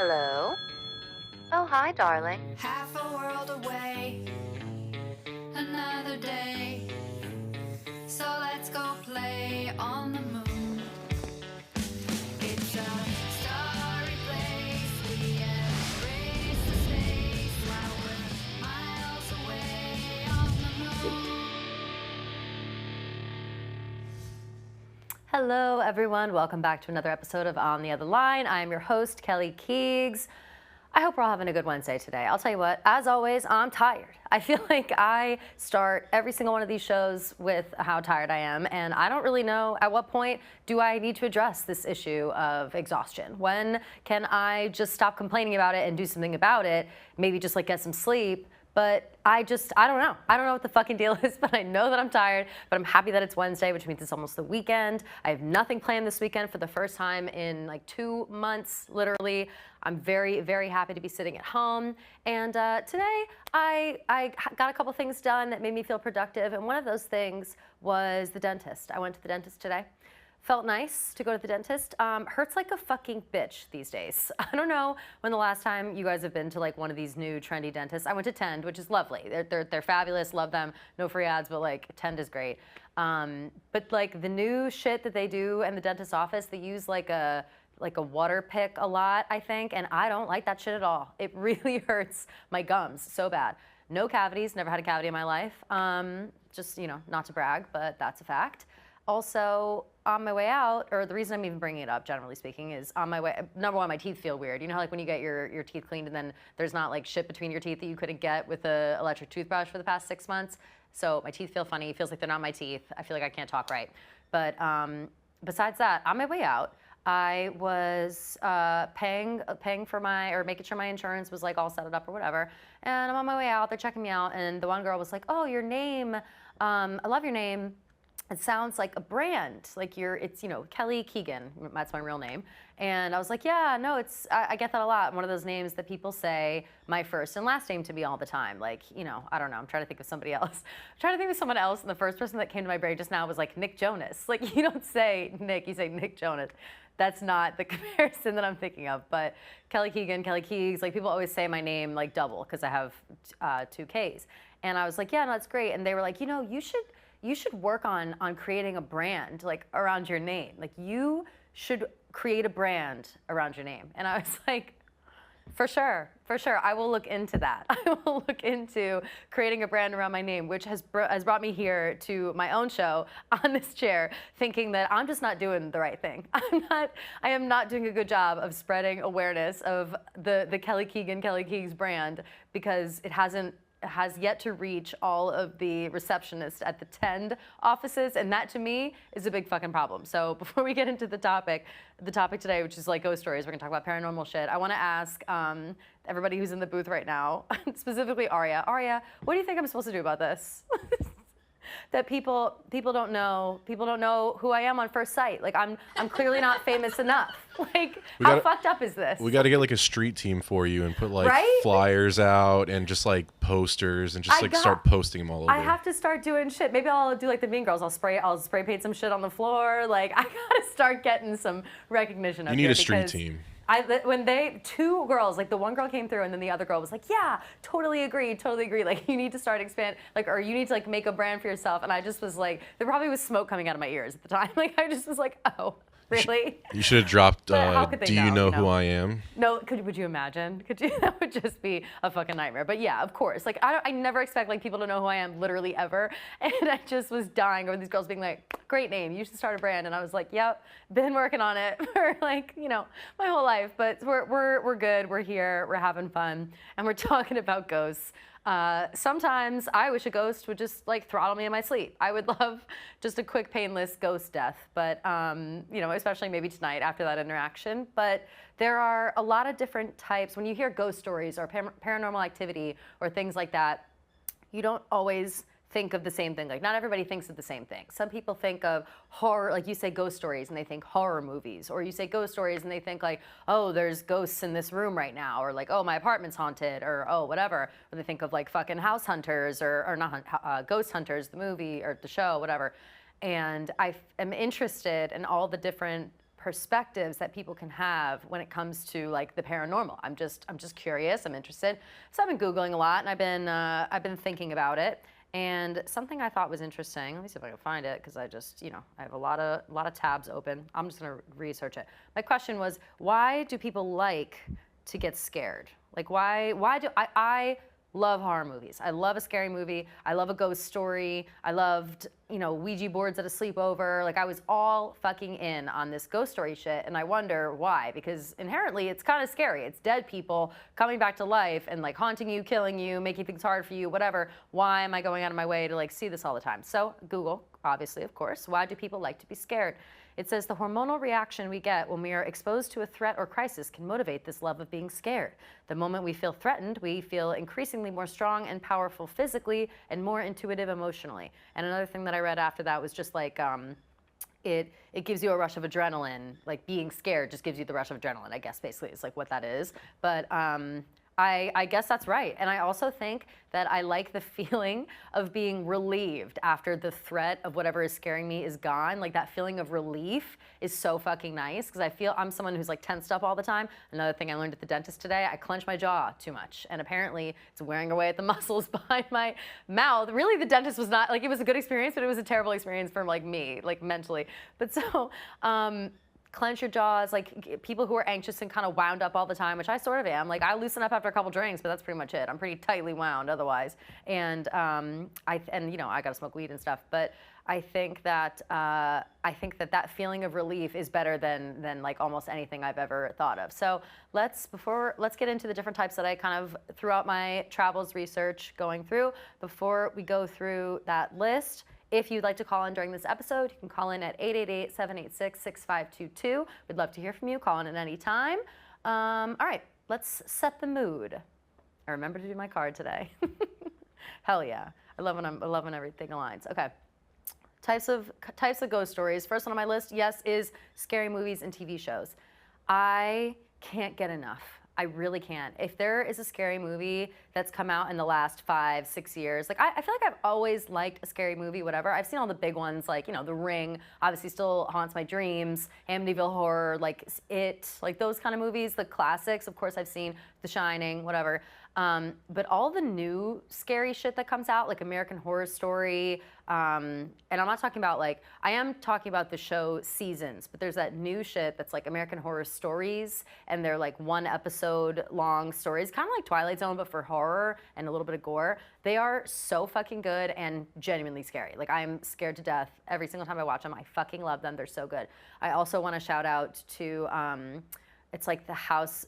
Hello? Oh, hi, darling. Half a world away, another day. So let's go play on the moon. It's a starry place. We embrace the space while we're miles away on the moon. Hello, everyone. Welcome back to another episode of On the Other Line. I am your host, Kelly Keegs. I hope we're all having a good Wednesday today. I'll tell you what, as always, I'm tired. I feel like I start every single one of these shows with how tired I am, and I don't really know at what point do I need to address this issue of exhaustion. When can I just stop complaining about it and do something about it? Maybe just like get some sleep. But I don't know. I don't know what the fucking deal is, but I know that I'm tired, but I'm happy that it's Wednesday, which means it's almost the weekend. I have nothing planned this weekend for the first time in like 2 months, literally. I'm very, very happy to be sitting at home. And today I got a couple things done that made me feel productive. And one of those things was the dentist. I went to the dentist today. Felt nice to go to the dentist. Hurts like a fucking bitch these days. I don't know when the last time you guys have been to like one of these new trendy dentists. I went to Tend, which is lovely. They're fabulous, love them. No free ads, but like Tend is great. But like the new shit that they do in the dentist's office, they use like a water pick a lot, I think, and I don't like that shit at all. It really hurts my gums so bad. No cavities, never had a cavity in my life. Just, you know, not to brag, but that's a fact. Also, on my way out, or the reason I'm even bringing it up, generally speaking, is on my way, number one, my teeth feel weird. You know how like when you get your teeth cleaned and then there's not like shit between your teeth that you couldn't get with an electric toothbrush for the past 6 months? So my teeth feel funny. It feels like they're not my teeth. I feel like I can't talk right. But besides that, on my way out, I was paying for or making sure my insurance was like all set up or whatever. And I'm on my way out, they're checking me out, and the one girl was like, oh, your name, I love your name. It sounds like a brand, like it's, you know, Kelly Keegan, that's my real name. And I was like, yeah, no, I get that a lot. One of those names that people say my first and last name to me all the time. Like, you know, I don't know, I'm trying to think of somebody else. I'm trying to think of someone else, and the first person that came to my brain just now was like Nick Jonas. Like, you don't say Nick, you say Nick Jonas. That's not the comparison that I'm thinking of, but Kelly Keegan, Kelly Keegs, like people always say my name like double because I have 2 Ks. And I was like, yeah, no, that's great. And they were like, you know, you should work on creating a brand like around your name. Like you should create a brand around your name. And I was like, for sure. I will look into that. I will look into creating a brand around my name, which has brought me here to my own show on this chair, thinking that I'm just not doing the right thing. I am not doing a good job of spreading awareness of the Kelly Keegan, Kelly Keegs brand because it has yet to reach all of the receptionists at the Tend offices, and that to me is a big fucking problem. So before we get into the topic today, which is like ghost stories, we're gonna talk about paranormal shit. I wanna ask everybody who's in the booth right now, specifically Aria. Aria, what do you think I'm supposed to do about this? That people don't know who I am on first sight. Like I'm clearly not famous enough. Like how fucked up is this? We got to get like a street team for you and put like Right? flyers out and just like posters and just start posting them all over. I have to start doing shit. Maybe I'll do like the Mean Girls. I'll spray paint some shit on the floor. Like I gotta start getting some recognition. You need a street team. When 2 girls, like the one girl came through and then the other girl was like, yeah, totally agree. Like you need to start or you need to like make a brand for yourself. And I just was like, there probably was smoke coming out of my ears at the time. Like I just was like, oh, really? You should have dropped, do you know who I am? No, would you imagine? That would just be a fucking nightmare. But yeah, of course. Like I never expect like people to know who I am literally ever. And I just was dying over these girls being like, great name, you should start a brand. And I was like, yep, been working on it for like, you know, my whole life. But we're good, we're here, we're having fun, and we're talking about ghosts. Sometimes I wish a ghost would just like throttle me in my sleep. I would love just a quick, painless ghost death, but you know, especially maybe tonight after that interaction. But there are a lot of different types. When you hear ghost stories or paranormal activity or things like that, you don't always think of the same thing. Like not everybody thinks of the same thing. Some people think of horror, like you say ghost stories and they think horror movies, or you say ghost stories and they think like, oh, there's ghosts in this room right now, or like, oh, my apartment's haunted, or oh, whatever. Or they think of like fucking House Hunters or not Ghost Hunters, the movie or the show, whatever. And I am interested in all the different perspectives that people can have when it comes to like the paranormal. I'm just curious. I'm interested. So I've been Googling a lot, and I've been thinking about it. And something I thought was interesting. Let me see if I can find it, because I just, I have a lot of tabs open. I'm just gonna research it. My question was, why do people like to get scared? Like, why do I love horror movies. I love a scary movie. I love a ghost story. I loved, Ouija boards at a sleepover. Like, I was all fucking in on this ghost story shit, and I wonder why. Because inherently, it's kind of scary. It's dead people coming back to life and like haunting you, killing you, making things hard for you, whatever. Why am I going out of my way to like see this all the time? So Google, obviously, of course. Why do people like to be scared? It says the hormonal reaction we get when we are exposed to a threat or crisis can motivate this love of being scared. The moment we feel threatened, we feel increasingly more strong and powerful physically and more intuitive emotionally. And another thing that I read after that was just like, it gives you a rush of adrenaline. Like, being scared just gives you the rush of adrenaline, I guess, basically, is like what that is. But I guess that's right. And I also think that I like the feeling of being relieved after the threat of whatever is scaring me is gone. Like, that feeling of relief is so fucking nice, because I feel I'm someone who's like tensed up all the time. Another thing I learned at the dentist today, I clench my jaw too much. And apparently it's wearing away at the muscles behind my mouth. Really, the dentist was not, like, it was a good experience, but it was a terrible experience for like me, like mentally. But so, clench your jaws, like people who are anxious and kind of wound up all the time, which I sort of am. Like, I loosen up after a couple drinks, but that's pretty much it. I'm pretty tightly wound otherwise. And I gotta smoke weed and stuff. But I think that that feeling of relief is better than like almost anything I've ever thought of. So let's get into the different types that I kind of throughout my travels research going through. Before we go through that list, if you'd like to call in during this episode, you can call in at 888-786-6522. We'd love to hear from you. Call in at any time. All right, let's set the mood. I remember to do my card today. Hell yeah. I love when everything aligns. Okay. Types of ghost stories. First one on my list, yes, is scary movies and TV shows. I can't get enough. I really can't. If there is a scary movie that's come out in the last 5-6 years, like I feel like I've always liked a scary movie, whatever. I've seen all the big ones, like, The Ring, obviously still haunts my dreams, Amityville Horror, like It, like those kind of movies, the classics. Of course, I've seen The Shining, whatever. But all the new scary shit that comes out, like American Horror Story, and I'm not talking about I am talking about the show Seasons, but there's that new shit that's like American Horror Stories, and they're like 1 episode long stories, kind of like Twilight Zone, but for horror and a little bit of gore. They are so fucking good and genuinely scary. Like, I'm scared to death every single time I watch them. I fucking love them. They're so good. I also want to shout out to, it's like the house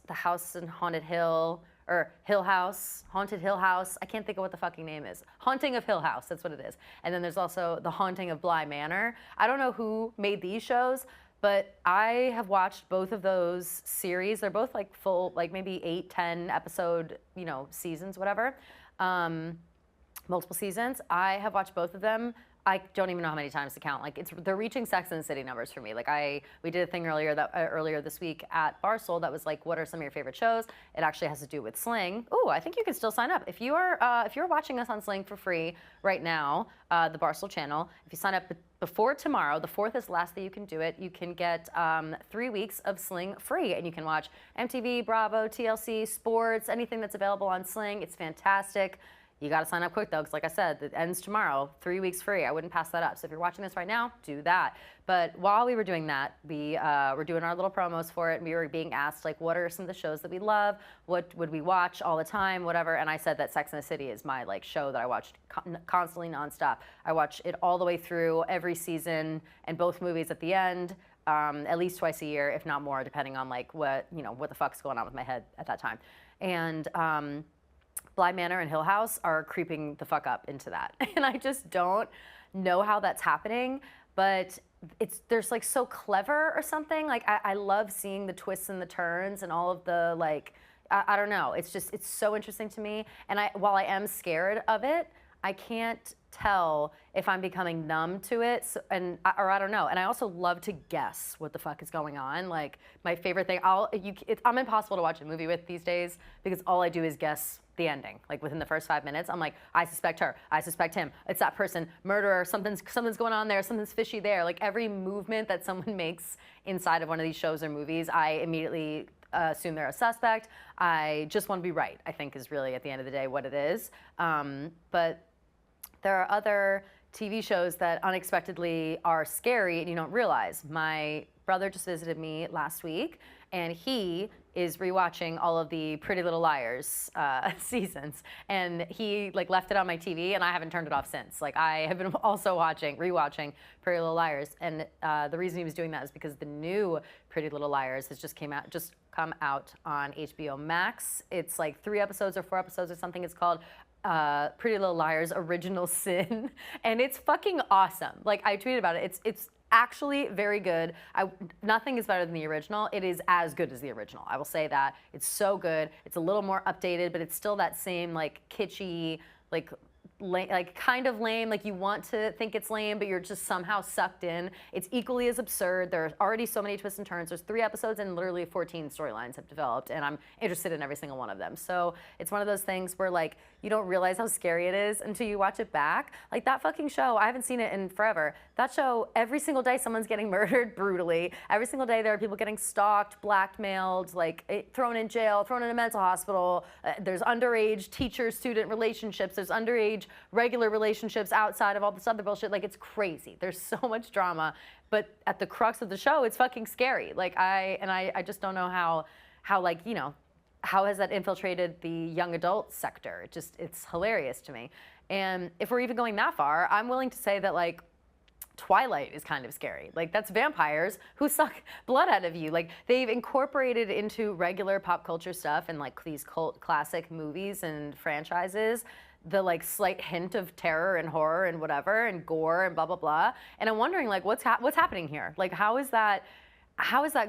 in Haunted Hill, or Hill House, Haunted Hill House. I can't think of what the fucking name is. Haunting of Hill House, that's what it is. And then there's also The Haunting of Bly Manor. I don't know who made these shows, but I have watched both of those series. They're both like full, like maybe 8-10 episode, seasons, whatever. Multiple seasons. I have watched both of them. I don't even know how many times to count. Like, they're reaching Sex and the City numbers for me. Like, we did a thing earlier this week at Barstool that was like, what are some of your favorite shows? It actually has to do with SLING. Ooh, I think you can still sign up if you're watching us on SLING for free right now, the Barstool channel. If you sign up before tomorrow, the 4th is the last day you can do it. You can get 3 weeks of SLING free, and you can watch MTV, Bravo, TLC, sports, anything that's available on SLING. It's fantastic. You got to sign up quick, though, because like I said, it ends tomorrow, 3 weeks free. I wouldn't pass that up. So if you're watching this right now, do that. But while we were doing that, we were doing our little promos for it, and we were being asked, like, what are some of the shows that we love? What would we watch all the time, whatever? And I said that Sex and the City is my, show that I watched constantly, nonstop. I watch it all the way through, every season, and both movies at the end, at least twice a year, if not more, depending on, what the fuck's going on with my head at that time. And Bly Manor and Hill House are creeping the fuck up into that. And I just don't know how that's happening, but they're so clever or something. Like, I love seeing the twists and the turns and all of the, I don't know. It's so interesting to me. And while I am scared of it, I can't tell if I'm becoming numb to it, or I don't know. And I also love to guess what the fuck is going on. Like, my favorite thing, I'm impossible to watch a movie with these days, because all I do is guess the ending. Like within the first 5 minutes, I'm like, I suspect her, I suspect him, it's that person, murderer, something's going on there, something's fishy there. Like every movement that someone makes inside of one of these shows or movies, I immediately assume they're a suspect. I just want to be right, I think is really at the end of the day what it is. But there are other TV shows that unexpectedly are scary and you don't realize. My brother just visited me last week, and he is rewatching all of the Pretty Little Liars seasons, and he like left it on my TV, and I haven't turned it off since. Like I have been also rewatching Pretty Little Liars, and the reason he was doing that is because the new Pretty Little Liars has just come out on HBO Max. It's like 3 episodes or 4 episodes or something. It's called Pretty Little Liars Original Sin, and it's fucking awesome. Like I tweeted about it. It's actually very good. Nothing is better than the original. It is as good as the original. I will say that. It's so good. It's a little more updated, but it's still that same like kitschy, like kind of lame, like you want to think it's lame, but you're just somehow sucked in. It's equally as absurd. There are already so many twists and turns. There's 3 episodes and literally 14 storylines have developed, and I'm interested in every single one of them. So it's one of those things where like you don't realize how scary it is until you watch it back. Like that fucking show, I haven't seen it in forever. That show, every single day someone's getting murdered brutally. Every single day there are people getting stalked, blackmailed, like thrown in jail, thrown in a mental hospital. There's underage teacher-student relationships. There's underage regular relationships outside of all this other bullshit. Like it's crazy. There's so much drama, but at the crux of the show, it's fucking scary. Like I just don't know how like, you know, how has that infiltrated the young adult sector? It's hilarious to me. And if we're even going that far, I'm willing to say that like Twilight is kind of scary. Like that's vampires who suck blood out of you. Like they've incorporated into regular pop culture stuff and like these cult classic movies and franchises the like slight hint of terror and horror and whatever and gore and blah blah blah. And I'm wondering like what's happening here? Like how is that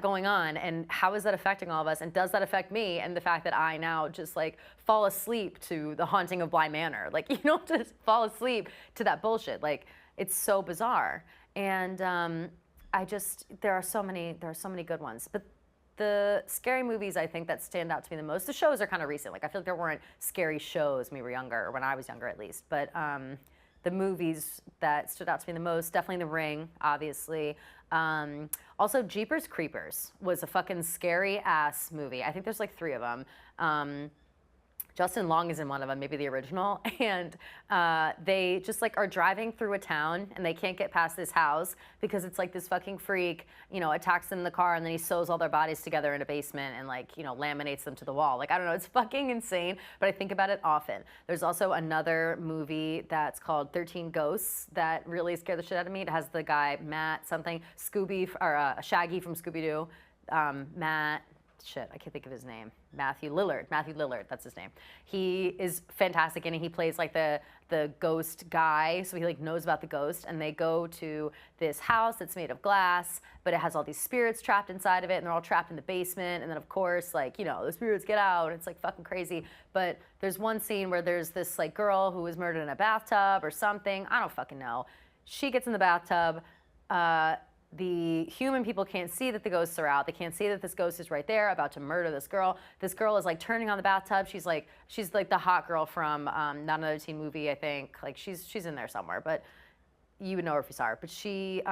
going on, and how is that affecting all of us, and does that affect me and the fact that I now just like fall asleep to The Haunting of Bly Manor? Like you don't just fall asleep to that bullshit. Like it's so bizarre. And there are so many good ones. But the scary movies I think that stand out to me the most, the shows are kind of recent. Like I feel like there weren't scary shows when we were younger, or when I was younger at least. But the movies that stood out to me the most, definitely The Ring, obviously. Also, Jeepers Creepers was a fucking scary ass movie. I think there's like 3 of them. Justin Long is in one of them, maybe the original, and they just like are driving through a town and they can't get past this house because it's like this fucking freak, you know, attacks them in the car and then he sews all their bodies together in a basement and like, you know, laminates them to the wall. Like, I don't know, it's fucking insane, but I think about it often. There's also another movie that's called 13 Ghosts that really scared the shit out of me. It has the guy, Matt something, Shaggy from Scooby-Doo, I can't think of his name. Matthew Lillard, that's his name. He is fantastic and he plays like the ghost guy, so he like knows about the ghost, and they go to this house that's made of glass, but it has all these spirits trapped inside of it, and they're all trapped in the basement, and then of course, like, you know, the spirits get out, it's like fucking crazy. But there's one scene where there's this like girl who was murdered in a bathtub or something, I don't fucking know. She gets in the bathtub, the human people can't see that the ghosts are out. They can't see that this ghost is right there about to murder this girl. This girl is like turning on the bathtub. She's like the hot girl from Not Another Teen Movie, I think. Like she's in there somewhere, but you would know her if you saw her. But she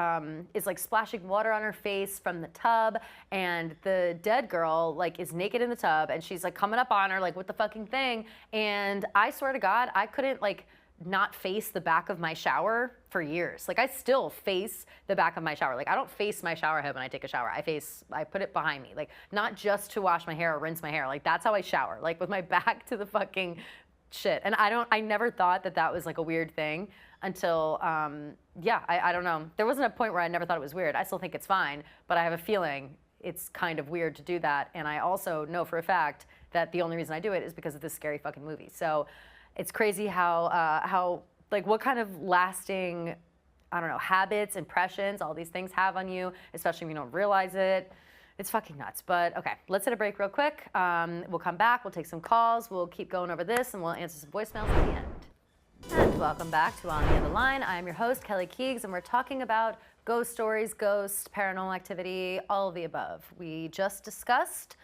is like splashing water on her face from the tub, and the dead girl like is naked in the tub, and she's like coming up on her like with the fucking thing. And I swear to God, I couldn't like not face the back of my shower for years. Like I still face the back of my shower. Like I don't face my shower head when I take a shower. I put it behind me. Like not just to wash my hair or rinse my hair. Like that's how I shower. Like with my back to the fucking shit. And I never thought that was like a weird thing until, I don't know. There wasn't a point where I never thought it was weird. I still think it's fine, but I have a feeling it's kind of weird to do that. And I also know for a fact that the only reason I do it is because of this scary fucking movie. So it's crazy how like what kind of lasting, I don't know, habits, impressions, all these things have on you, especially when you don't realize it. It's fucking nuts. But okay, let's hit a break real quick. We'll come back, we'll take some calls, we'll keep going over this, and we'll answer some voicemails at the end. And welcome back to On the Other Line. I'm your host, Kelly Keegs, and we're talking about ghost stories, ghosts, paranormal activity, all of the above. We just discussed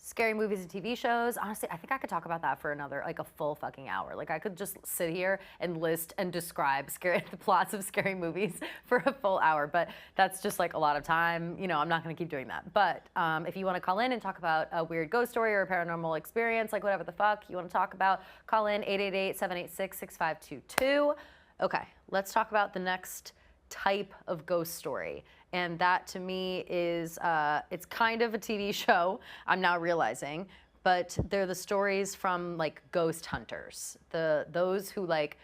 scary movies and TV shows. Honestly, I think I could talk about that for another, like a full fucking hour. Like I could just sit here and list and describe the plots of scary movies for a full hour, but that's just like a lot of time. You know, I'm not gonna keep doing that. But if you wanna call in and talk about a weird ghost story or a paranormal experience, like whatever the fuck you wanna talk about, call in 888-786-6522. Okay, let's talk about the next type of ghost story. And that to me is, it's kind of a TV show, I'm now realizing, but they're the stories from like ghost hunters. Those who like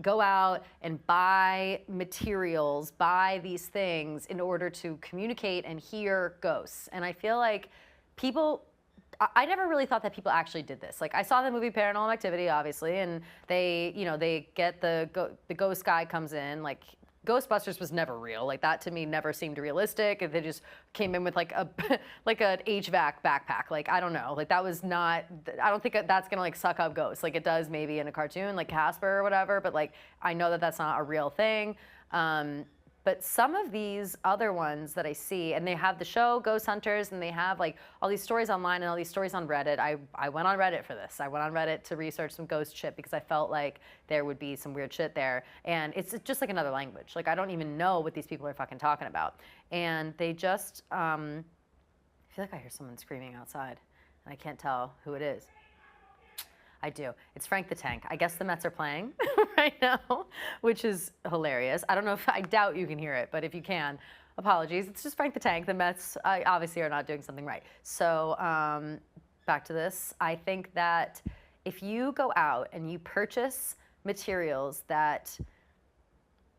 go out and buy materials, buy these things in order to communicate and hear ghosts. And I feel like I never really thought that people actually did this. Like I saw the movie Paranormal Activity, obviously, and they get the ghost guy comes in, like Ghostbusters was never real. Like that to me never seemed realistic. They just came in with like an HVAC backpack. Like I don't know. Like that was not. I don't think that's gonna like suck up ghosts. Like it does maybe in a cartoon like Casper or whatever. But like I know that that's not a real thing. But some of these other ones that I see, and they have the show Ghost Hunters, and they have like all these stories online and all these stories on Reddit. I went on Reddit for this. I went on Reddit to research some ghost shit because I felt like there would be some weird shit there. And it's just like another language. Like I don't even know what these people are fucking talking about. And they just, I feel like I hear someone screaming outside, and I can't tell who it is. I do. It's Frank the Tank. I guess the Mets are playing right now, which is hilarious. I don't know I doubt you can hear it, but if you can, apologies. It's just Frank the Tank. The Mets obviously are not doing something right. So back to this. I think that if you go out and you purchase materials that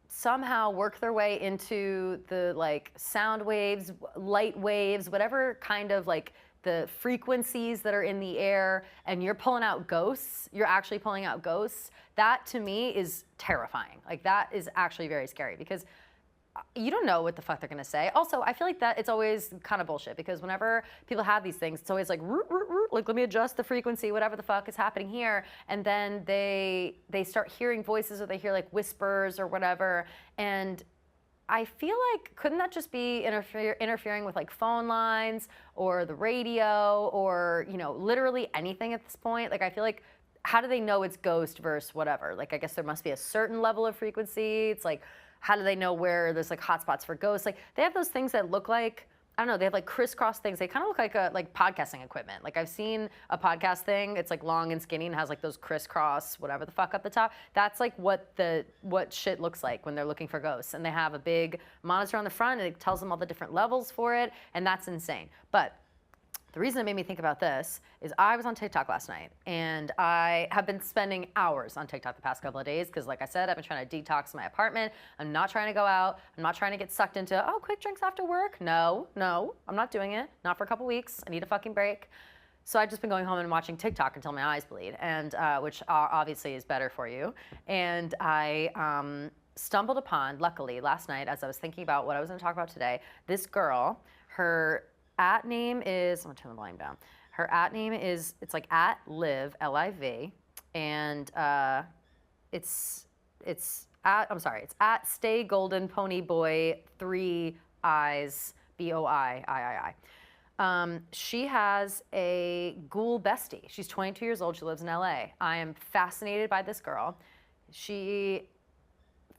somehow work their way into the like sound waves, light waves, whatever kind of like the frequencies that are in the air, and you're pulling out ghosts, you're actually pulling out ghosts, that to me is terrifying. Like that is actually very scary because you don't know what the fuck they're gonna say. Also, I feel like that it's always kind of bullshit because whenever people have these things, it's always like, root, root, root, like let me adjust the frequency, whatever the fuck is happening here. And then they start hearing voices or they hear like whispers or whatever. And I feel like, couldn't that just be interfering with like phone lines or the radio or, you know, literally anything at this point? Like, I feel like, how do they know it's ghost versus whatever? Like, I guess there must be a certain level of frequency. It's like, how do they know where there's like hotspots for ghosts? Like, they have those things that look like, I don't know, they have like crisscross things. They kind of look like podcasting equipment. Like I've seen a podcast thing. It's like long and skinny and has like those crisscross, whatever the fuck up the top. That's like what shit looks like when they're looking for ghosts. And they have a big monitor on the front and it tells them all the different levels for it. And that's insane. But the reason it made me think about this is I was on TikTok last night and I have been spending hours on TikTok the past couple of days because like I said, I've been trying to detox my apartment. I'm not trying to go out. I'm not trying to get sucked into, oh, quick drinks after work. No, I'm not doing it. Not for a couple weeks. I need a fucking break. So I've just been going home and watching TikTok until my eyes bleed, and which obviously is better for you. And I stumbled upon, luckily, last night as I was thinking about what I was going to talk about today, this girl, her at name is, I'm gonna turn the volume down. Her at name is, it's like at live, L-I-V, and it's at Stay Golden Pony Boy 3 Eyes, B-O-I-I-I-I. She has a ghoul bestie. She's 22 years old. She lives in LA. I am fascinated by this girl. She,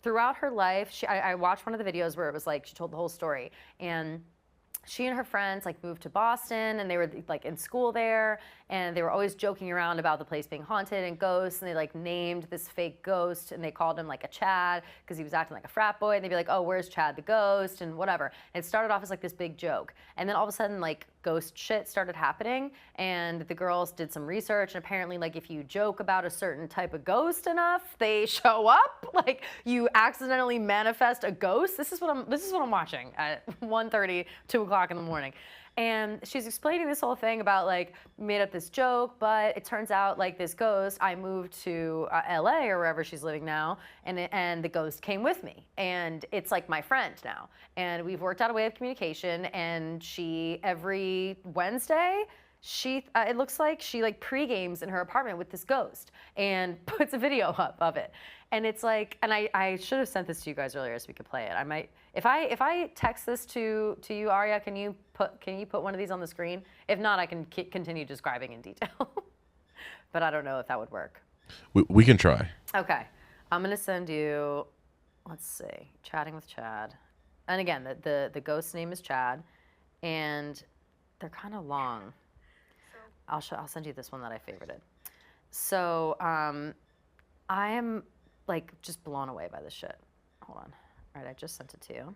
throughout her life, I watched one of the videos where it was like, she told the whole story. And she and her friends like moved to Boston and they were like in school there and they were always joking around about the place being haunted and ghosts, and they like named this fake ghost and they called him like a Chad because he was acting like a frat boy, and they'd be like, oh, where's Chad the ghost and whatever. And it started off as like this big joke, and then all of a sudden like ghost shit started happening, and the girls did some research, and apparently like if you joke about a certain type of ghost enough, they show up. Like you accidentally manifest a ghost. This is what I'm watching at 1:30, 2 o'clock in the morning. And she's explaining this whole thing about like, made up this joke, but it turns out like this ghost, I moved to LA or wherever she's living now, and the ghost came with me. And it's like my friend now. And we've worked out a way of communication, and she, every Wednesday, it looks like she like pre-games in her apartment with this ghost and puts a video up of it. And it's like, and I should have sent this to you guys earlier so we could play it. I might, if I text this to you, Arya, can you put one of these on the screen? If not, I can continue describing in detail. But I don't know if that would work. We can try. Okay, I'm gonna send you, let's see, chatting with Chad. And again, the ghost's name is Chad, and they're kind of long. I'll send you this one that I favorited. So I am like just blown away by this shit. Hold on. All right, I just sent it to you.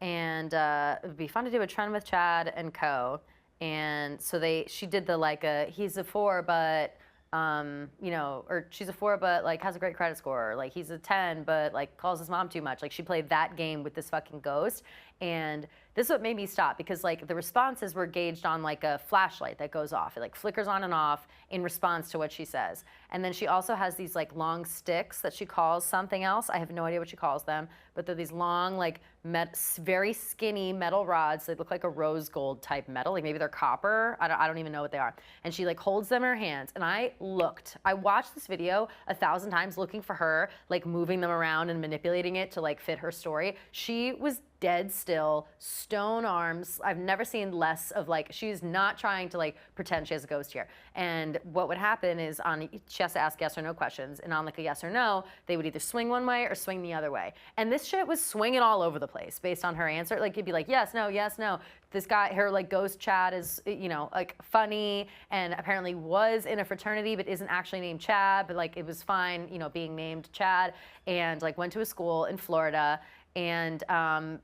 And it would be fun to do a trend with Chad and Co. And so she did the like he's a 4 but you know, or she's a 4 but like has a great credit score, or like he's a 10 but like calls his mom too much. Like she played that game with this fucking ghost. And this is what made me stop, because like the responses were gauged on like a flashlight that goes off. It like flickers on and off in response to what she says. And then she also has these like long sticks that she calls something else. I have no idea what she calls them, but they're these long, like very skinny metal rods. They look like a rose gold type metal. Like maybe they're copper. I don't even know what they are. And she like holds them in her hands. And I watched this video 1,000 times looking for her, like moving them around and manipulating it to like fit her story. She was dead still, stone arms. I've never seen less of like, she's not trying to like pretend she has a ghost here. And what would happen is she has to ask yes or no questions. And on like a yes or no, they would either swing one way or swing the other way. And this shit was swinging all over the place based on her answer. Like it'd be like, yes, no, yes, no. This guy, her like ghost Chad is, you know, like funny and apparently was in a fraternity, but isn't actually named Chad, but like it was fine, you know, being named Chad, and like went to a school in Florida. And I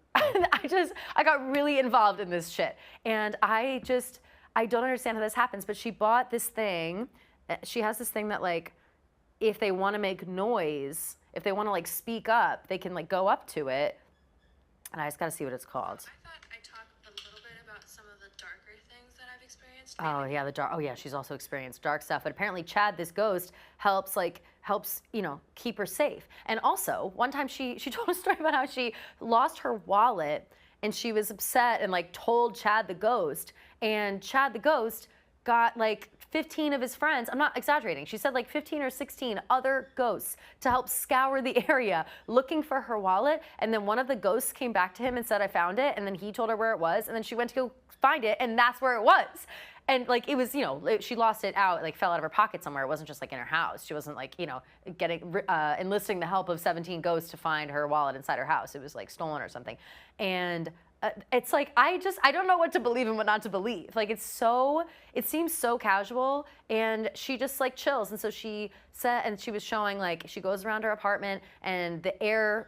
got really involved in this shit. And I don't understand how this happens, but she bought this thing. She has this thing that like, if they want to make noise, if they want to like speak up, they can like go up to it. And I just got to see what it's called. I thought I talked a little bit about some of the darker things that I've experienced. Oh yeah, oh yeah, she's also experienced dark stuff. But apparently Chad, this ghost, helps you know, keep her safe. And also, one time she told a story about how she lost her wallet and she was upset and like told Chad the ghost, and Chad the ghost got like 15 of his friends, I'm not exaggerating, she said like 15 or 16 other ghosts to help scour the area looking for her wallet. And then one of the ghosts came back to him and said, I found it. And then he told her where it was. And then she went to go find it, and that's where it was. And like, it was, you know, she lost it out, like fell out of her pocket somewhere. It wasn't just like in her house. She wasn't like, you know, enlisting the help of 17 ghosts to find her wallet inside her house. It was like stolen or something. And it's like, I don't know what to believe and what not to believe. Like it seems so casual, and she just like chills. And so she said, and she was showing like, she goes around her apartment and the air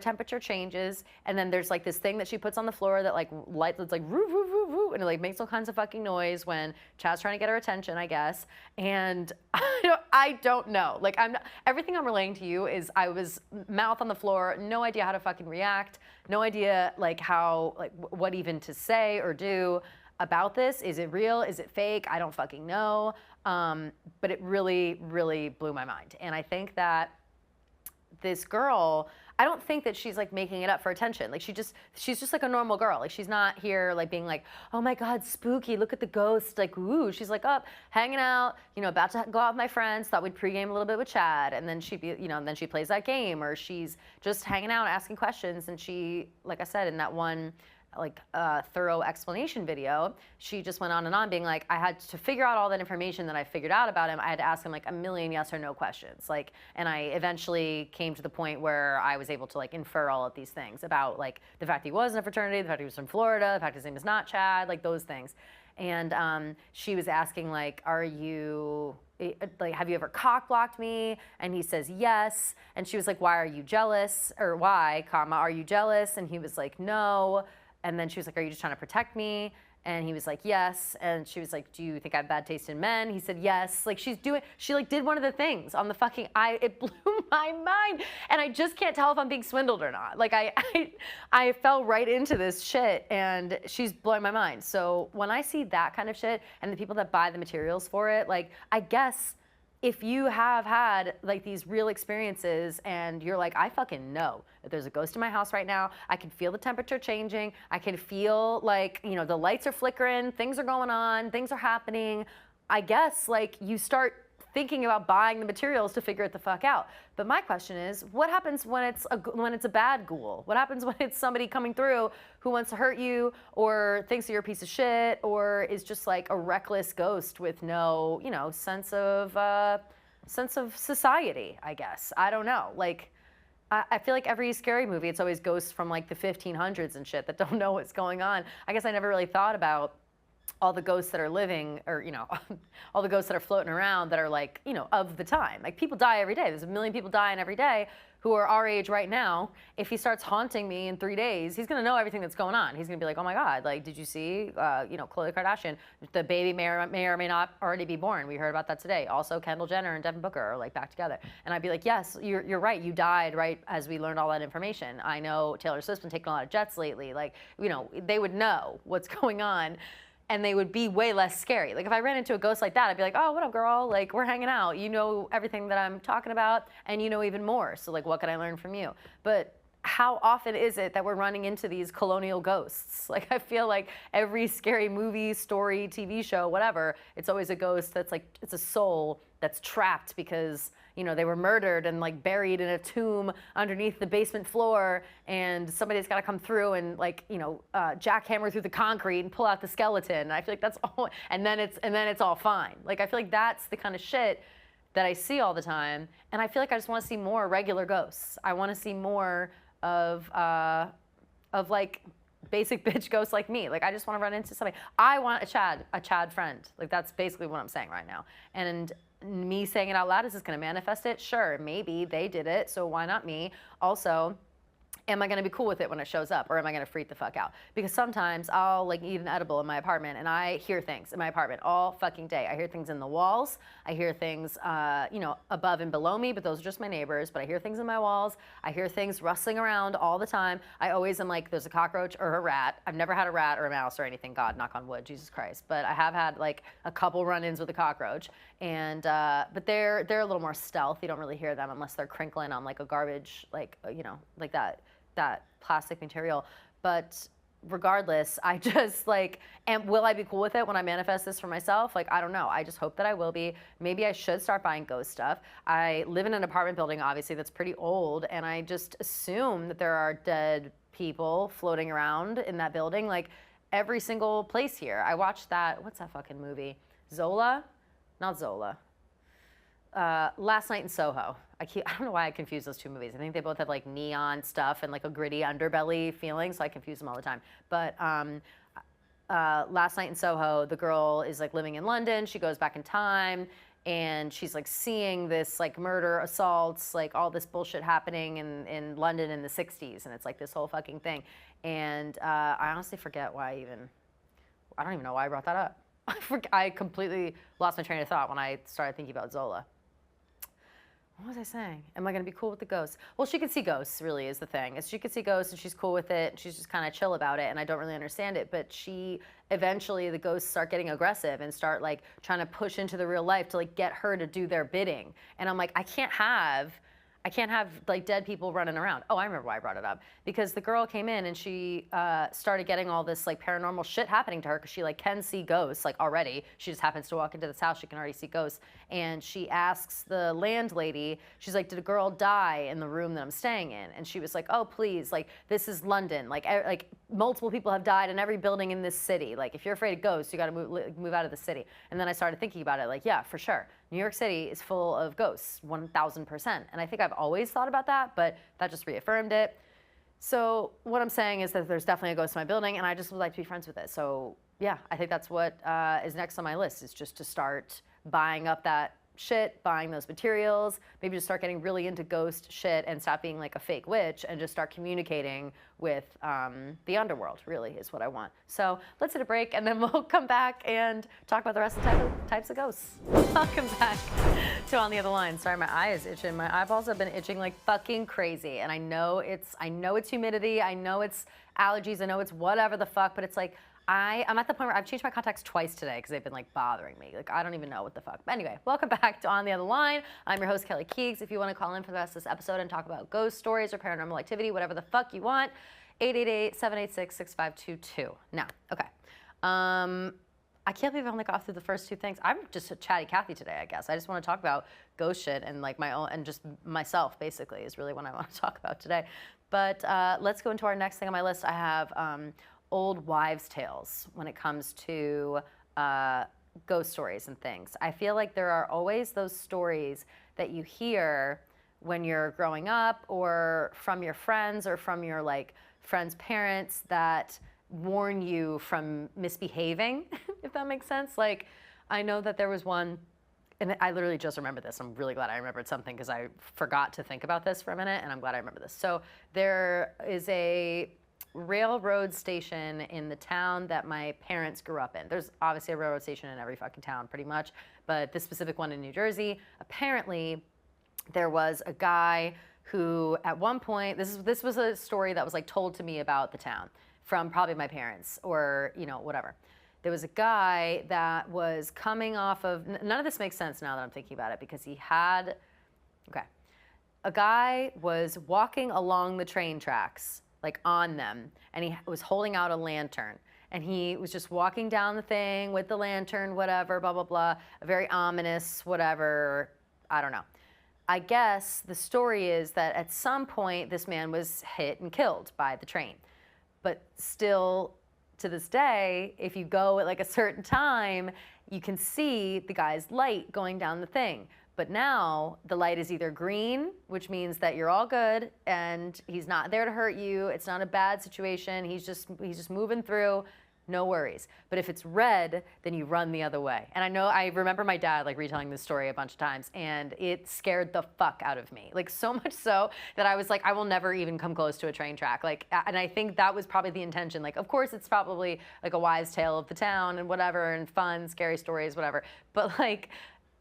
temperature changes. And then there's like this thing that she puts on the floor that like lights, it's like woo, woo, woo, woo. And it like makes all kinds of fucking noise when Chad's trying to get her attention, I guess. And I don't know. Like everything I'm relaying to you is I was mouth on the floor, no idea how to fucking react, no idea like how, like what even to say or do about this. Is it real? Is it fake? I don't fucking know. But it really, really blew my mind. And I think that this girl, I don't think that she's like making it up for attention. Like she's just like a normal girl. Like she's not here like being like, oh my God, spooky, look at the ghost, like ooh. She's like up, hanging out, you know, about to go out with my friends, thought we'd pregame a little bit with Chad, and then she'd be, you know, and then she plays that game, or she's just hanging out asking questions. And she, like I said, in that one like thorough explanation video, she just went on and on being like, I had to figure out all that information that I figured out about him. I had to ask him like a million yes or no questions. Like, and I eventually came to the point where I was able to like infer all of these things about like the fact he was in a fraternity, the fact he was from Florida, the fact his name is not Chad, like those things. And she was asking like, are you, like, have you ever cock blocked me? And he says yes. And she was like, why are you jealous? Or why, comma, are you jealous? And he was like, no. And then she was like, are you just trying to protect me? And he was like, yes. And she was like, do you think I have bad taste in men? He said, yes. Like she like did one of the things on the fucking, it blew my mind. And I just can't tell if I'm being swindled or not. Like I fell right into this shit, and she's blowing my mind. So when I see that kind of shit and the people that buy the materials for it, like I guess if you have had like these real experiences and you're like, I fucking know that there's a ghost in my house right now. I can feel the temperature changing. I can feel like, you know, the lights are flickering, things are going on, things are happening. I guess like you start thinking about buying the materials to figure it the fuck out. But my question is, what happens when it's a bad ghoul? What happens when it's somebody coming through who wants to hurt you or thinks you're a piece of shit or is just like a reckless ghost with no, you know, sense of society, I guess. I don't know. Like, I feel like every scary movie, it's always ghosts from like the 1500s and shit that don't know what's going on. I guess I never really thought about all the ghosts that are living, or, you know, all the ghosts that are floating around that are like, you know, of the time. Like, people die every day. There's a million people dying every day who are our age right now. If he starts haunting me in 3 days, he's gonna know everything that's going on. He's gonna be like, oh my God, like, did you see, you know, Khloe Kardashian? The baby may or may not already be born. We heard about that today. Also, Kendall Jenner and Devin Booker are like back together. And I'd be like, yes, you're right. You died right as we learned all that information. I know Taylor Swift's been taking a lot of jets lately. Like, you know, they would know what's going on. And they would be way less scary. Like if I ran into a ghost like that, I'd be like, oh, what up, girl? Like, we're hanging out. You know everything that I'm talking about, and you know even more. So like, what can I learn from you? But how often is it that we're running into these colonial ghosts? Like, I feel like every scary movie, story, TV show, whatever, it's always a ghost that's like, it's a soul that's trapped because, you know, they were murdered and like buried in a tomb underneath the basement floor, and somebody's got to come through and like, you know, jackhammer through the concrete and pull out the skeleton. And I feel like that's all, and then it's all fine. Like, I feel like that's the kind of shit that I see all the time, and I feel like I just want to see more regular ghosts. I want to see more of like basic bitch ghosts like me. Like, I just want to run into somebody. I want a Chad friend. Like, that's basically what I'm saying right now. And me saying it out loud, is this going to manifest it? Sure, maybe they did it, so why not me? Also, am I going to be cool with it when it shows up, or am I going to freak the fuck out? Because sometimes I'll like eat an edible in my apartment and I hear things in my apartment all fucking day. I hear things in the walls. I hear things, you know, above and below me, but those are just my neighbors. But I hear things in my walls. I hear things rustling around all the time. I always am like, there's a cockroach or a rat. I've never had a rat or a mouse or anything. God, knock on wood, Jesus Christ. But I have had like a couple run-ins with a cockroach. And but they're a little more stealth. You don't really hear them unless they're crinkling on like a garbage, like, you know, like that plastic material. But regardless, I just like, and will I be cool with it when I manifest this for myself? Like, I don't know. I just hope that I will be. Maybe I should start buying ghost stuff. I live in an apartment building, obviously, that's pretty old, and I just assume that there are dead people floating around in that building, like every single place here. I watched that, what's that fucking movie? Zola? Not Zola. Last Night in Soho. I don't know why I confuse those two movies. I think they both have like neon stuff and like a gritty underbelly feeling, so I confuse them all the time. But Last Night in Soho, the girl is like living in London. She goes back in time, and she's like seeing this like murder, assaults, like all this bullshit happening in London in the 60s, and it's like this whole fucking thing. And I honestly forget why I don't even know why I brought that up. I completely lost my train of thought when I started thinking about Zola. What was I saying? Am I going to be cool with the ghosts? Well, she can see ghosts, really, is the thing. She can see ghosts, and she's cool with it, and she's just kind of chill about it, and I don't really understand it. But eventually, the ghosts start getting aggressive and start, like, trying to push into the real life to, like, get her to do their bidding. And I'm like, I can't have like dead people running around. Oh, I remember why I brought it up. Because the girl came in and she started getting all this like paranormal shit happening to her, because she like can see ghosts like already. She just happens to walk into this house, she can already see ghosts. And she asks the landlady, she's like, did a girl die in the room that I'm staying in? And she was like, oh, please, like this is London. Like multiple people have died in every building in this city. Like if you're afraid of ghosts, you gotta move out of the city. And then I started thinking about it, like, yeah, for sure. New York City is full of ghosts, 1,000%. And I think I've always thought about that, but that just reaffirmed it. So what I'm saying is that there's definitely a ghost in my building, and I just would like to be friends with it. So yeah, I think that's what is next on my list, is just to start buying up that shit, buying those materials, maybe just start getting really into ghost shit and stop being like a fake witch and just start communicating with the underworld, really, is what I want. So let's hit a break, and then we'll come back and talk about the rest of the types of ghosts. Welcome back to On the Other Line. Sorry, my eye is itching. My eyeballs have been itching like fucking crazy, and I know it's humidity, I know it's allergies, I know it's whatever the fuck, but it's like, I'm at the point where I've changed my contacts twice today because they've been like bothering me. Like I don't even know what the fuck. But anyway, welcome back to On the Other Line. I'm your host, Kelly Keegs. If you want to call in for the rest of this episode and talk about ghost stories or paranormal activity, whatever the fuck you want, 888-786-6522. Now, okay. I can't believe I only got through the first two things. I'm just a chatty Cathy today, I guess. I just want to talk about ghost shit and like my own, and just myself basically is really what I want to talk about today. But let's go into our next thing on my list. I have old wives' tales when it comes to ghost stories and things. I feel like there are always those stories that you hear when you're growing up or from your friends or from your like friends' parents that warn you from misbehaving, if that makes sense. Like, I know that there was one, and I literally just remembered this. I'm really glad I remembered something because I forgot to think about this for a minute, and I'm glad I remember this. So there is a railroad station in the town that my parents grew up in. There's obviously a railroad station in every fucking town pretty much, but this specific one in New Jersey, apparently there was a guy who at one point, this was a story that was like told to me about the town from probably my parents or, you know, whatever. There was a guy that was coming off of, none of this makes sense now that I'm thinking about it because he had, okay. A guy was walking along the train tracks, like on them, and he was holding out a lantern. And he was just walking down the thing with the lantern, whatever, blah, blah, blah, a very ominous, whatever, I don't know. I guess the story is that at some point this man was hit and killed by the train. But still, to this day, if you go at like a certain time, you can see the guy's light going down the thing. But now the light is either green, which means that you're all good and he's not there to hurt you. It's not a bad situation. He's just moving through. No worries. But if it's red, then you run the other way. And I remember my dad like retelling this story a bunch of times, and it scared the fuck out of me. Like so much so that I was like, I will never even come close to a train track. Like, and I think that was probably the intention. Like, of course, it's probably like a wise tale of the town and whatever, and fun, scary stories, whatever. But like,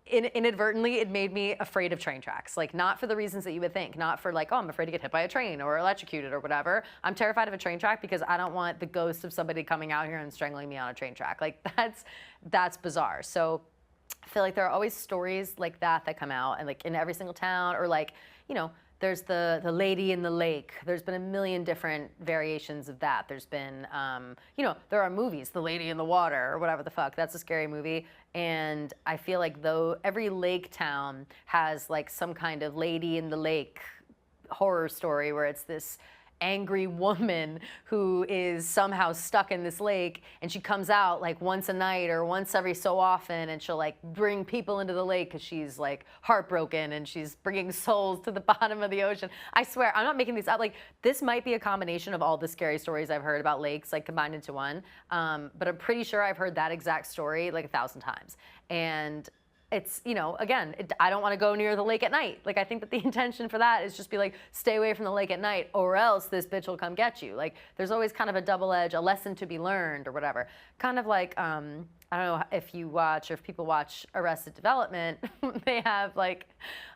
inadvertently, it made me afraid of train tracks. Like, not for the reasons that you would think. Not for like, oh, I'm afraid to get hit by a train or electrocuted or whatever. I'm terrified of a train track because I don't want the ghost of somebody coming out here and strangling me on a train track. Like, that's bizarre. So I feel like there are always stories like that come out, and like in every single town, or like, you know, there's the lady in the lake. There's been a million different variations of that. There's been, you know, there are movies, The Lady in the Water or whatever the fuck. That's a scary movie. And I feel like though every lake town has like some kind of lady in the lake horror story where it's this angry woman who is somehow stuck in this lake, and she comes out like once a night or once every so often, and she'll like bring people into the lake because she's like heartbroken and she's bringing souls to the bottom of the ocean. I swear, I'm not making these up. Like, this might be a combination of all the scary stories I've heard about lakes like combined into one, but I'm pretty sure I've heard that exact story like 1,000 times. And it's, you know, again, I don't want to go near the lake at night. Like, I think that the intention for that is just be like, stay away from the lake at night, or else this bitch will come get you. Like, there's always kind of a double edge, a lesson to be learned or whatever. Kind of like, I don't know if you watch or if people watch Arrested Development, they have like,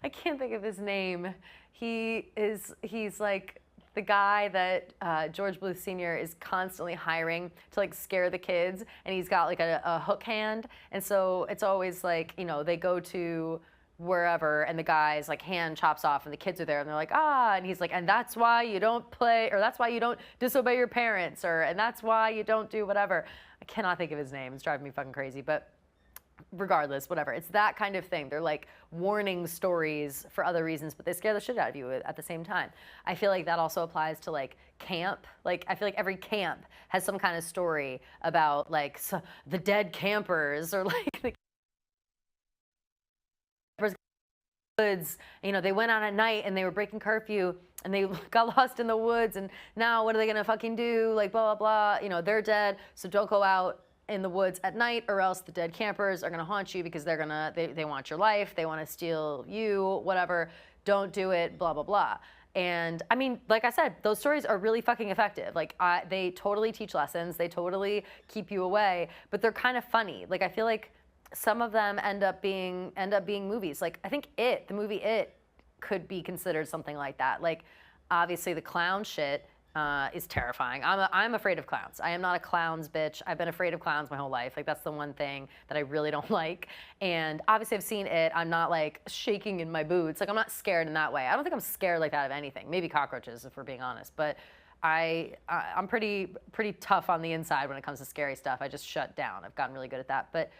I can't think of his name. He's like the guy that George Bluth Sr. is constantly hiring to like scare the kids, and he's got like a hook hand, and so it's always like, you know, they go to wherever and the guy's like hand chops off and the kids are there and they're like, ah, and he's like, and that's why you don't play, or that's why you don't disobey your parents, or and that's why you don't do whatever. I cannot think of his name. It's driving me fucking crazy, but regardless, whatever. It's that kind of thing. They're like warning stories for other reasons, but they scare the shit out of you at the same time. I feel like that also applies to like camp. Like, I feel like every camp has some kind of story about like the dead campers, or like the woods. You know, they went out at night and they were breaking curfew and they got lost in the woods, and now what are they gonna fucking do? Like, blah, blah, blah. You know, they're dead, so don't go out in the woods at night, or else the dead campers are gonna haunt you because they want your life, they wanna steal you, whatever. Don't do it, blah, blah, blah. And I mean, like I said, those stories are really fucking effective. Like, they totally teach lessons, they totally keep you away, but they're kind of funny. Like, I feel like some of them end up being movies. Like, I think the movie It could be considered something like that. Like, obviously the clown shit, is terrifying. I'm afraid of clowns. I am not a clowns bitch. I've been afraid of clowns my whole life. Like that's the one thing that I really don't like. And obviously I've seen it. I'm not like shaking in my boots. Like I'm not scared in that way. I don't think I'm scared like that of anything. Maybe cockroaches if we're being honest. But I'm pretty tough on the inside when it comes to scary stuff. I just shut down. I've gotten really good at that. But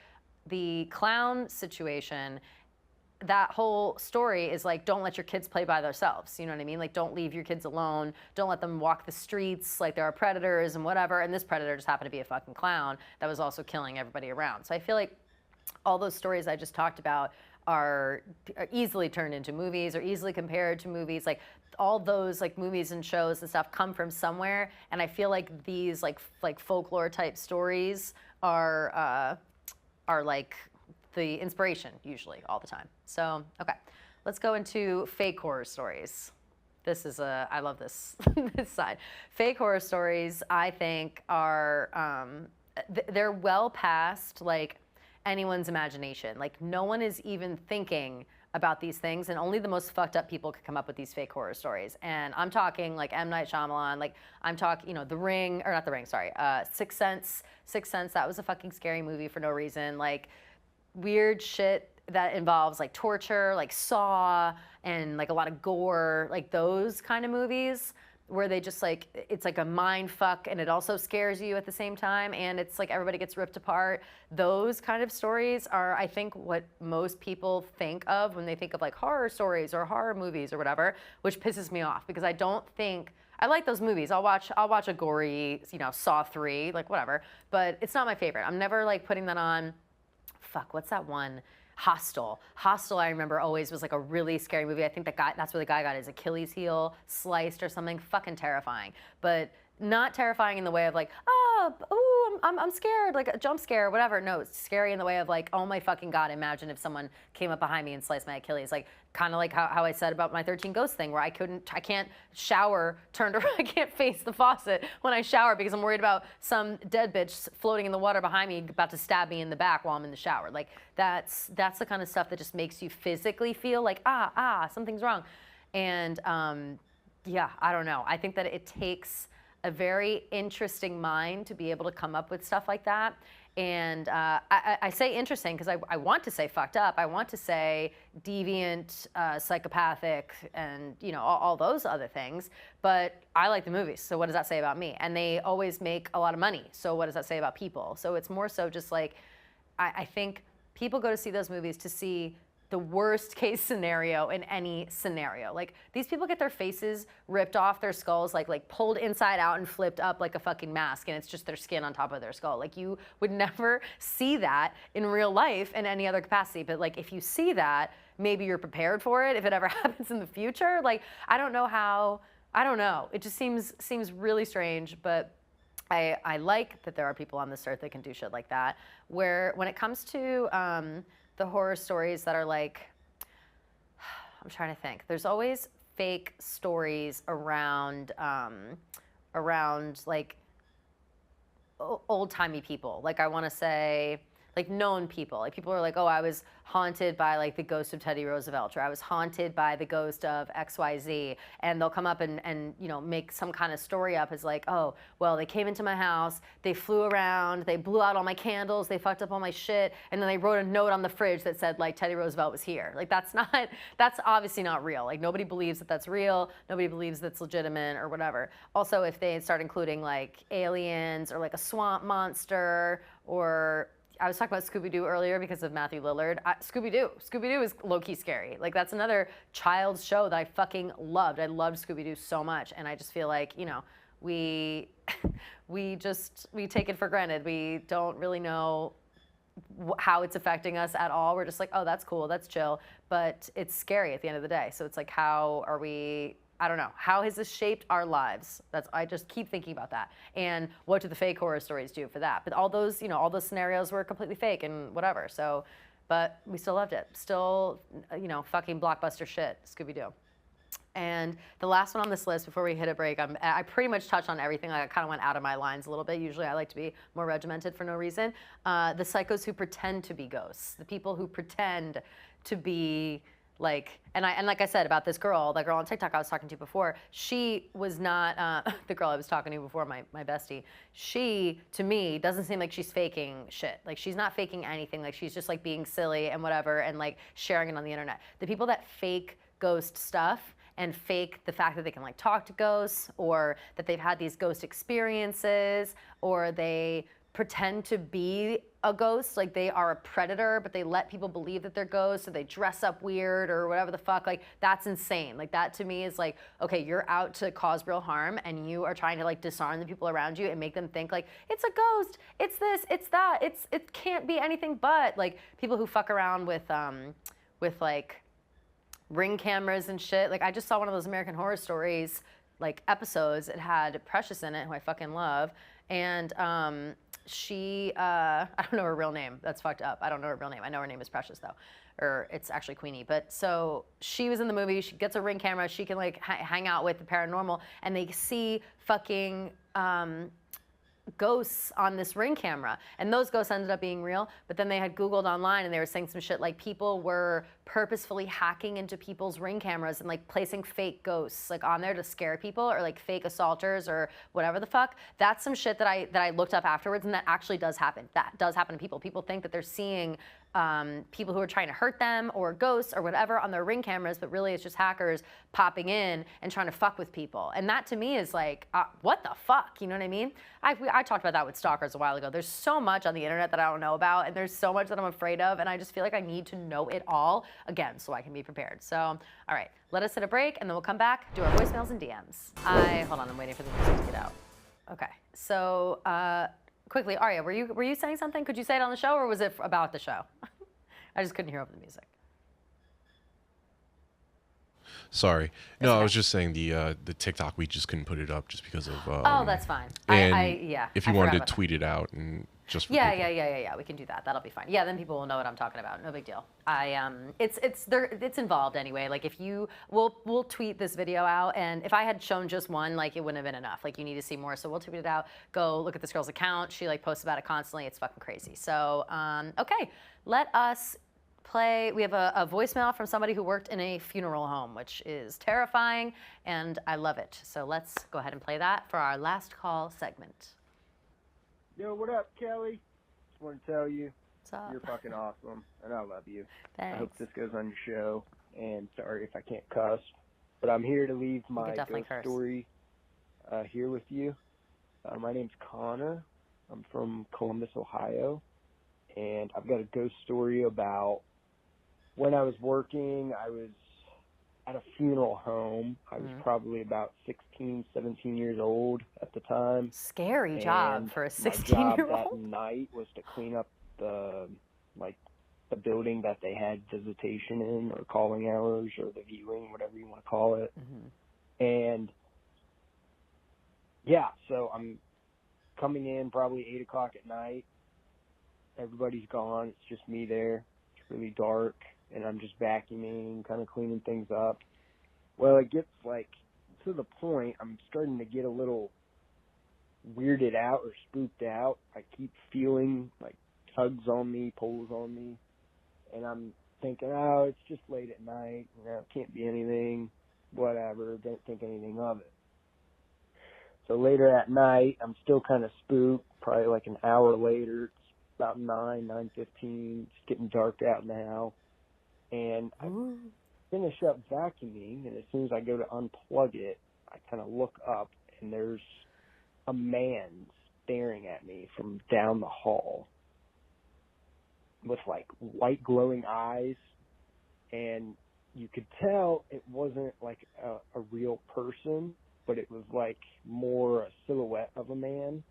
the clown situation, that whole story is like, don't let your kids play by themselves. You know what I mean? Like, don't leave your kids alone. Don't let them walk the streets like there are predators and whatever. And this predator just happened to be a fucking clown that was also killing everybody around. So I feel like all those stories I just talked about are easily turned into movies or easily compared to movies. Like all those like movies and shows and stuff come from somewhere. And I feel like these like folklore type stories are like the inspiration usually all the time. So, okay, let's go into fake horror stories. This is I love this, this side. Fake horror stories, I think are, they're well past like anyone's imagination. Like no one is even thinking about these things, and only the most fucked up people could come up with these fake horror stories. And I'm talking like M. Night Shyamalan, like I'm talking, you know, The Ring, or not The Ring, sorry, Sixth Sense, that was a fucking scary movie for no reason. Like weird shit that involves like torture, like Saw, and like a lot of gore, like those kind of movies where they just like, it's like a mind fuck and it also scares you at the same time, and it's like everybody gets ripped apart. Those kind of stories are, I think, what most people think of when they think of like horror stories or horror movies or whatever, which pisses me off because I don't think, I like those movies. I'll watch a gory, you know, Saw 3, like whatever, but it's not my favorite. I'm never like putting that on. Fuck, what's that one? Hostel, I remember always was like a really scary movie. I think that's where the guy got his Achilles heel sliced or something. Fucking terrifying. But not terrifying in the way of like, I'm scared, like a jump scare or whatever. No, it's scary in the way of like, oh my fucking God, imagine if someone came up behind me and sliced my Achilles. Like kind of like how I said about my 13 Ghosts thing where I can't shower turned around, I can't face the faucet when I shower because I'm worried about some dead bitch floating in the water behind me about to stab me in the back while I'm in the shower. Like that's the kind of stuff that just makes you physically feel like, something's wrong. And yeah, I don't know. I think that it takes a very interesting mind to be able to come up with stuff like that. And I say interesting because I want to say fucked up. I want to say deviant, psychopathic, and you know all those other things. But I like the movies, so what does that say about me? And they always make a lot of money, so what does that say about people? So it's more so just like I think people go to see those movies to see the worst case scenario in any scenario. Like these people get their faces ripped off their skulls, like pulled inside out and flipped up like a fucking mask, and it's just their skin on top of their skull. Like you would never see that in real life in any other capacity. But like if you see that, maybe you're prepared for it if it ever happens in the future. Like I don't know. It just seems really strange, but I like that there are people on this earth that can do shit like that. Where when it comes to the horror stories that are like, I'm trying to think. There's always fake stories around like old-timey people. Like I want to say, like known people. Like people are like, oh, I was haunted by like the ghost of Teddy Roosevelt, or I was haunted by the ghost of XYZ. And they'll come up and you know, make some kind of story up as like, oh, well, they came into my house, they flew around, they blew out all my candles, they fucked up all my shit, and then they wrote a note on the fridge that said like Teddy Roosevelt was here. Like that's obviously not real. Like nobody believes that that's real. Nobody believes that's legitimate or whatever. Also, if they start including like aliens or like a swamp monster, or I was talking about Scooby-Doo earlier because of Matthew Lillard. Scooby-Doo is low-key scary. Like that's another child's show that I fucking loved. I loved Scooby-Doo so much, and I just feel like, you know, we take it for granted. We don't really know how it's affecting us at all. We're just like, oh, that's cool, that's chill, but it's scary at the end of the day. So it's like, how are we? I don't know. How has this shaped our lives? I just keep thinking about that. And what do the fake horror stories do for that? But all those, you know, all those scenarios were completely fake and whatever. So, but we still loved it. Still, you know, fucking blockbuster shit, Scooby-Doo. And the last one on this list before we hit a break, I pretty much touched on everything. I kind of went out of my lines a little bit. Usually I like to be more regimented for no reason. The psychos who pretend to be ghosts. The people who pretend to be Like, and like I said about this girl, the girl on TikTok I was talking to before, she was not the girl I was talking to before, my bestie. She, to me, doesn't seem like she's faking shit. Like, she's not faking anything. Like, she's just like being silly and whatever, and like sharing it on the internet. The people that fake ghost stuff and fake the fact that they can like talk to ghosts, or that they've had these ghost experiences, or they pretend to be a ghost, like they are a predator, but they let people believe that they're ghosts, so they dress up weird or whatever the fuck. Like, that's insane. Like, that to me is like, okay, you're out to cause real harm, and you are trying to like disarm the people around you and make them think like it's a ghost, it's this, it's that, it can't be anything but. Like, people who fuck around with like Ring cameras and shit. Like, I just saw one of those American Horror Stories like episodes. It had Precious in it, who I fucking love, and she I don't know her real name. That's fucked up. I don't know her real name. I know her name is Precious though, or it's actually Queenie. But so she was in the movie. She gets a Ring camera. She can like hang out with the paranormal, and they see fucking ghosts on this Ring camera, and those ghosts ended up being real. But then they had Googled online, and they were saying some shit like people were purposefully hacking into people's Ring cameras and like placing fake ghosts like on there to scare people, or like fake assaulters or whatever the fuck. That's some shit that I looked up afterwards, and that actually does happen. That does happen to people. People think that they're seeing people who are trying to hurt them or ghosts or whatever on their Ring cameras, but really it's just hackers popping in and trying to fuck with people. And that to me is like, what the fuck? You know what I mean? I talked about that with stalkers a while ago. There's so much on the internet that I don't know about, and there's so much that I'm afraid of, and I just feel like I need to know it all, again, so I can be prepared. So, all right, let us hit a break, and then we'll come back, do our voicemails and DMs. Hold on, I'm waiting for the music to get out. Okay, so quickly, Arya, were you saying something? Could you say it on the show, or was it about the show? I just couldn't hear over the music. Sorry. No, I was just saying the TikTok, we just couldn't put it up just because of. Oh, that's fine. And yeah. if you wanted to tweet it out and just. For Yeah, people. yeah. We can do that. That'll be fine. Yeah, then people will know what I'm talking about. No big deal. It's involved anyway. Like, if we'll tweet this video out, and if I had shown just one, like, it wouldn't have been enough. Like, you need to see more, so we'll tweet it out. Go look at this girl's account. She like posts about it constantly. It's fucking crazy. So okay, let us play. We have a voicemail from somebody who worked in a funeral home, which is terrifying, and I love it. So let's go ahead and play that for our last call segment. Yo, what up, Kelly? Just want to tell you, What's up? you're fucking awesome, and I love you. Thanks. I hope this goes on your show, and sorry if I can't cuss, but I'm here to leave my definitely ghost curse. story here with you. My name's Connor. I'm from Columbus, Ohio, and I've got a ghost story about when I was working. I was at a funeral home. I was probably about 16, 17 years old at the time. Scary job for a 16-year-old. My job that night was to clean up the building that they had visitation in, or calling hours, or the viewing, whatever you want to call it. Mm-hmm. And yeah, so I'm coming in probably 8 o'clock at night. Everybody's gone. It's just me there. It's really dark, and I'm just vacuuming, kind of cleaning things up. Well, it gets like to the point I'm starting to get a little weirded out or spooked out. I keep feeling like tugs on me, pulls on me, and I'm thinking, oh, it's just late at night, it can't be anything, whatever, don't think anything of it. So later at night, I'm still kind of spooked, probably like an hour later. It's about 9:15, it's getting dark out now, and I finish up vacuuming, and as soon as I go to unplug it, I kind of look up, and there's a man staring at me from down the hall with like white glowing eyes, and you could tell it wasn't like a real person, but it was like more a silhouette of a man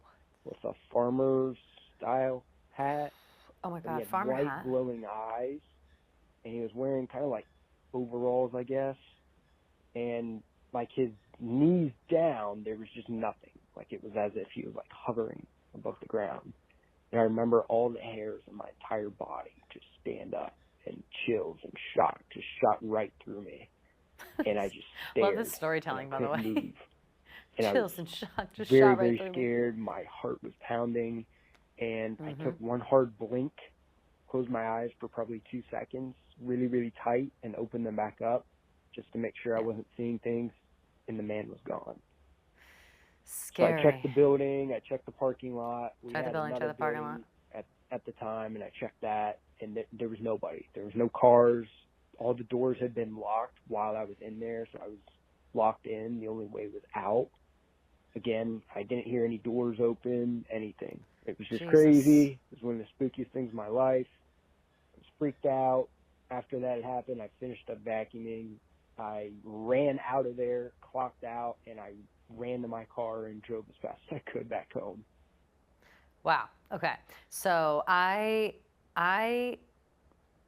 with a farmer's style hat. Oh my And God, he had farmer white hat. glowing eyes, and he was wearing kind of like overalls, I guess, and like his knees down, there was just nothing. Like, it was as if he was like hovering above the ground. And I remember all the hairs in my entire body just stand up, and chills and shock just shot right through me. And I just stared. Love this storytelling, by the way. Move. And Chills and shock just very, shot right very through me. scared. My heart was pounding, and I Mm-hmm. took one hard blink, close my eyes for probably 2 seconds, really, really tight, and open them back up just to make sure I wasn't seeing things, and the man was gone. Scary. So I checked the building, I checked the parking lot. We Check the had building, check another the parking lot. building at the time, and I checked that, and there was nobody. There was no cars. All the doors had been locked while I was in there, so I was locked in. The only way was out. Again, I didn't hear any doors open, anything. It was just Jesus. crazy. It was one of the spookiest things in my life. I was freaked out. After that happened, I finished up vacuuming. I ran out of there, clocked out, and I ran to my car and drove as fast as I could back home. Wow. Okay. So I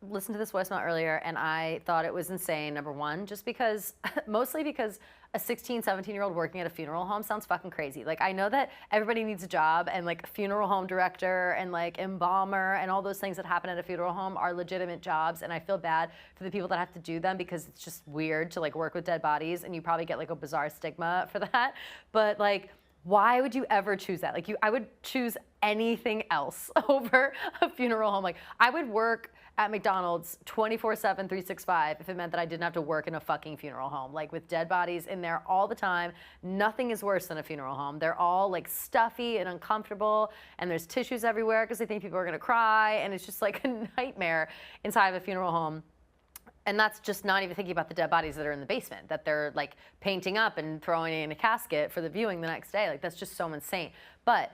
listened to this voicemail earlier and I thought it was insane. Number one, just because, mostly because a 16, 17-year-old working at a funeral home sounds fucking crazy. Like, I know that everybody needs a job, and like funeral home director and like embalmer and all those things that happen at a funeral home are legitimate jobs. And I feel bad for the people that have to do them because it's just weird to like work with dead bodies, and you probably get like a bizarre stigma for that. But like, why would you ever choose that? Like, I would choose anything else over a funeral home. Like, I would work at McDonald's 24/7, 365 if it meant that I didn't have to work in a fucking funeral home, like with dead bodies in there all the time. Nothing is worse than a funeral home. They're all like stuffy and uncomfortable, and there's tissues everywhere because they think people are gonna cry, and it's just like a nightmare inside of a funeral home. And that's just not even thinking about the dead bodies that are in the basement, that they're like painting up and throwing in a casket for the viewing the next day. Like, that's just so insane. But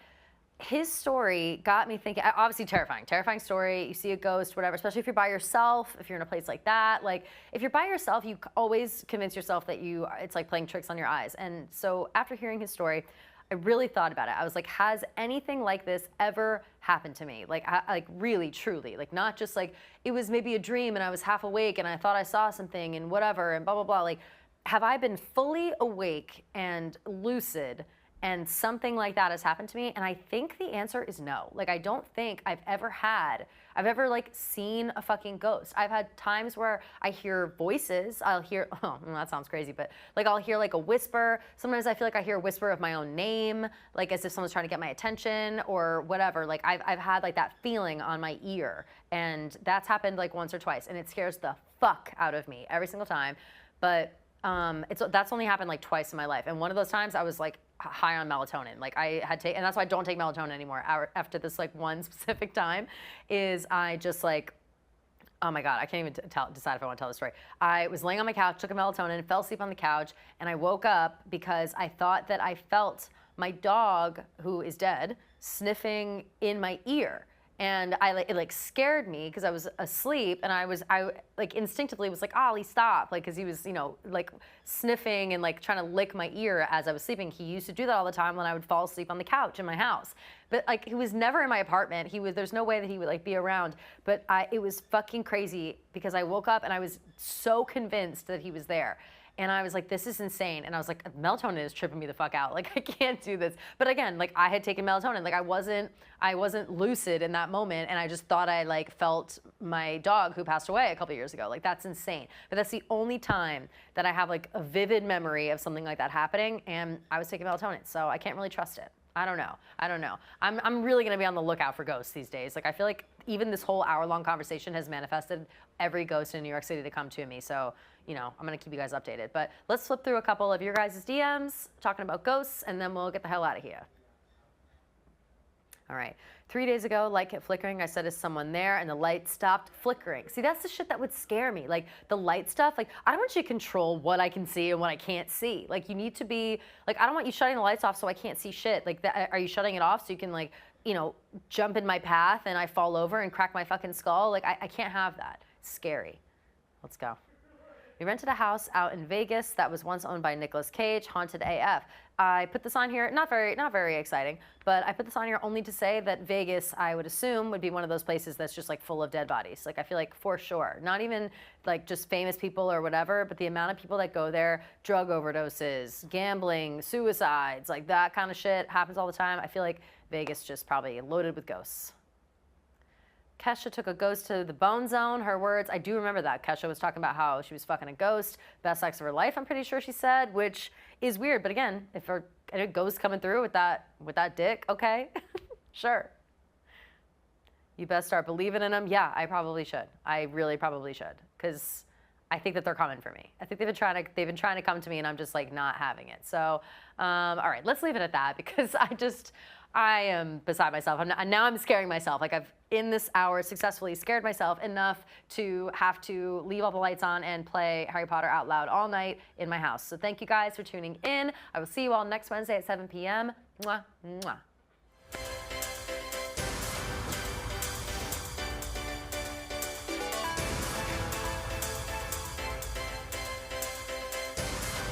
his story got me thinking, obviously terrifying story. You see a ghost, whatever, especially if you're by yourself, if you're in a place like that. Like, if you're by yourself, you always convince yourself that it's like playing tricks on your eyes. And so after hearing his story, I really thought about it. I was like, has anything like this ever happened to me? Like really, truly, like not just like it was maybe a dream and I was half awake and I thought I saw something and whatever and blah, blah, blah. Like, have I been fully awake and lucid and something like that has happened to me? And I think the answer is no. Like, I don't think I've ever like seen a fucking ghost. I've had times where I hear voices. I'll hear, oh, that sounds crazy, but like I'll hear like a whisper. Sometimes I feel like I hear a whisper of my own name, like as if someone's trying to get my attention or whatever. Like, I've had like that feeling on my ear, and that's happened like once or twice, and it scares the fuck out of me every single time. But that's only happened like twice in my life. And one of those times I was like high on melatonin. Like, I had taken, and that's why I don't take melatonin anymore after this like one specific time, is I just like, oh my God, I can't even decide if I want to tell the story. I was laying on my couch, took a melatonin, fell asleep on the couch, and I woke up because I thought that I felt my dog, who is dead, sniffing in my ear. And it like scared me because I was asleep, and I like instinctively was like, Ollie, stop, like, because he was, like sniffing and like trying to lick my ear as I was sleeping. He used to do that all the time when I would fall asleep on the couch in my house. But like, he was never in my apartment. There's no way that he would like be around. But it was fucking crazy because I woke up and I was so convinced that he was there. And I was like, this is insane. And I was like, melatonin is tripping me the fuck out. Like, I can't do this. But again, like, I had taken melatonin. Like, I wasn't lucid in that moment. And I just thought I like felt my dog who passed away a couple years ago. Like, that's insane. But that's the only time that I have like a vivid memory of something like that happening. And I was taking melatonin. So I can't really trust it. I don't know. I'm really gonna be on the lookout for ghosts these days. Like, I feel like even this whole hour-long conversation has manifested every ghost in New York City to come to me. So, I'm gonna keep you guys updated. But let's flip through a couple of your guys' DMs talking about ghosts, and then we'll get the hell out of here. All right. 3 days ago, light kept flickering. I said, is someone there? And the light stopped flickering. See, that's the shit that would scare me. Like, the light stuff, like, I don't want you to control what I can see and what I can't see. Like, you need to be, like, I don't want you shutting the lights off so I can't see shit. Like, are you shutting it off so you can, like, jump in my path and I fall over and crack my fucking skull? Like, I can't have that. It's scary. Let's go. We rented a house out in Vegas that was once owned by Nicolas Cage, haunted AF. I put this on here, not very exciting, but I put this on here only to say that Vegas, I would assume, would be one of those places that's just like full of dead bodies. Like, I feel like for sure, not even like just famous people or whatever, but the amount of people that go there, drug overdoses, gambling, suicides, like that kind of shit happens all the time. I feel like Vegas just probably loaded with ghosts. Kesha took a ghost to the bone zone. Her words, I do remember that. Kesha was talking about how she was fucking a ghost. Best sex of her life, I'm pretty sure she said, which is weird. But again, if a ghost coming through with that dick, okay, sure. You best start believing in them. Yeah, I probably should. I really probably should, because I think that they're coming for me. I think they've been trying to come to me, and I'm just like not having it. So, all right, let's leave it at that, because I am beside myself. Now I'm scaring myself. Like, I've in this hour successfully scared myself enough to have to leave all the lights on and play Harry Potter out loud all night in my house. So thank you guys for tuning in. I will see you all next Wednesday at 7 p.m. Mwah, mwah.